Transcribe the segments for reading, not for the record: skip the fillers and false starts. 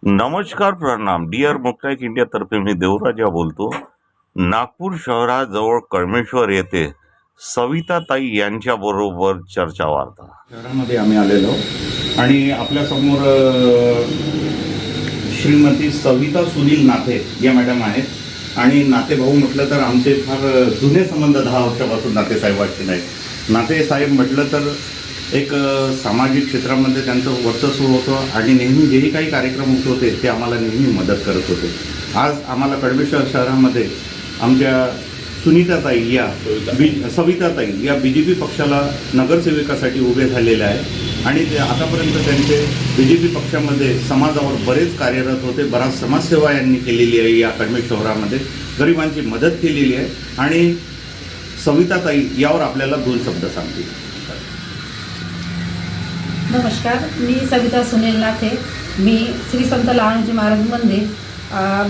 नमस्कार, प्रणाम. डिअर मुक्ताईक इंडियातर्फे मी देवराजा बोलतो. नागपूर शहराजवळ कळमेश्वर येथे सविताताई यांच्याबरोबर चर्चा वार्ता. शहरामध्ये आम्ही आलेलो आणि आपल्यासमोर श्रीमती सविता सुनील नाथे या मॅडम आहेत. आणि नातेभाऊ म्हटलं तर आमचे फार जुने संबंध 10 वर्षापासून नातेसाहेबांचे नाहीत. नातेसाहेब म्हटलं तर एक सामाजिक क्षेत्रामध्ये त्यांचं वर्चस्व होतं आणि नेहमी जेही काही कार्यक्रम होत होते ते आम्हाला नेहमी मदत करत होते. आज आम्हाला कळमेश्वर शहरामध्ये आमच्या सुनीताताई या सविताताई या BJP पक्षाला नगरसेविकासाठी उभे झालेले आहे आणि ते आतापर्यंत त्यांचे BJP पक्षामध्ये समाजावर बरेच कार्यरत होते. बराच समाजसेवा यांनी केलेली आहे. या कळमेश्वर शहरामध्ये गरिबांची मदत केलेली आहे आणि सविताताई यावर आपल्याला 2 शब्द सांगतील. नमस्कार, मी सविता सुनील नाथे. मी श्री संत लहानजी महाराज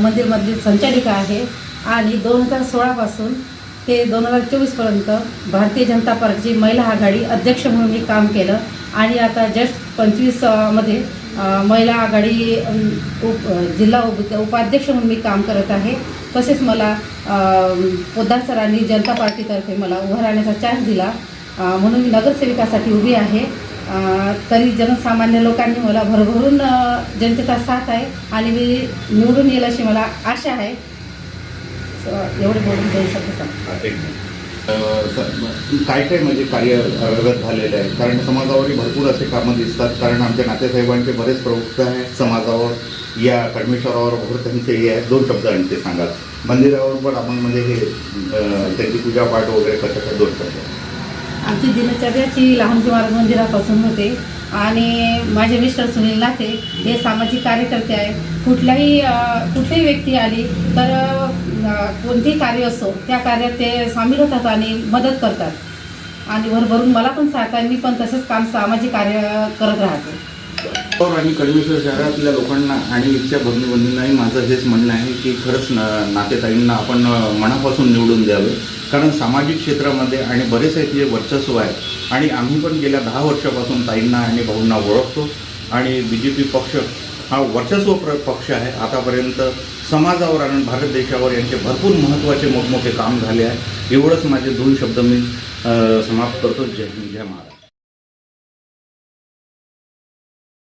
मंदिरमधली संचालिका आहे आणि 2016 पासून ते 2024पर्यंत भारतीय जनता पार्टीची महिला आघाडी अध्यक्ष म्हणून मी काम केलं आणि आता जस्ट 25 मध्ये महिला आघाडी जिल्हा उपाध्यक्ष म्हणून मी काम करत आहे. तसेच मला पोद्दार सरांनी जनता पार्टीतर्फे मला उभं राहण्याचा चान्स दिला म्हणून मी नगरसेविकासाठी उभी आहे. तरी जनसामान्य लोकांनी मला भरभरून जनतेचा साथ आहे आणि मी निवडून येईल अशी मला आशा आहे. एवढे बोलून देऊ शकतो. काय काय म्हणजे कार्यरत झालेलं आहे, कारण समाजावरही भरपूर असे कामं दिसतात. कारण आमच्या नातेसाहेबांचे बरेच प्रवक्ते आहेत समाजावर, या कळमेश्वरावर वगैरे त्यांचे हे आहेत. 2 शब्द आणि ते सांगाल. मंदिरावर पण आपण म्हणजे हे त्यांची पूजापाठ वगैरे कसं 2 शब्द. आमची दिनचर्याची लहानजी महाराज मंदिरापासून होते आणि माझे मिस्टर सुनील नाथे हे सामाजिक कार्यकर्ते आहे. कुठलीही व्यक्ती आली तर कोणतेही कार्य असो त्या कार्यात ते सामील होतात आणि मदत करतात आणि भरभरून मला पण साथ आहे. मी पण तसेच काम सामाजिक कार्य करत राहते. आणि कळमेश्वर शहरातल्या लोकांना आणि इथच्या भगिनीबंधूंनाही माझं हेच म्हणणं आहे की खरंच नातेताईंना आपण मनापासून निवडून द्यावे, कारण सामाजिक क्षेत्रामध्ये आणि बरेच आहेत जे वर्चस्व आहे आणि आम्ही पण गेल्या 10 वर्षापासून ताईंना आणि भाऊंना ओळखतो आणि BJP पक्ष हा वर्चस्व पक्ष आहे. आतापर्यंत समाजावर आणि भारत देशावर यांचे भरपूर महत्त्वाचे मोठमोठे काम झाले आहे. एवढंच माझे 2 शब्द मी समाप्त करतो. जय हिंद, जय महाराज.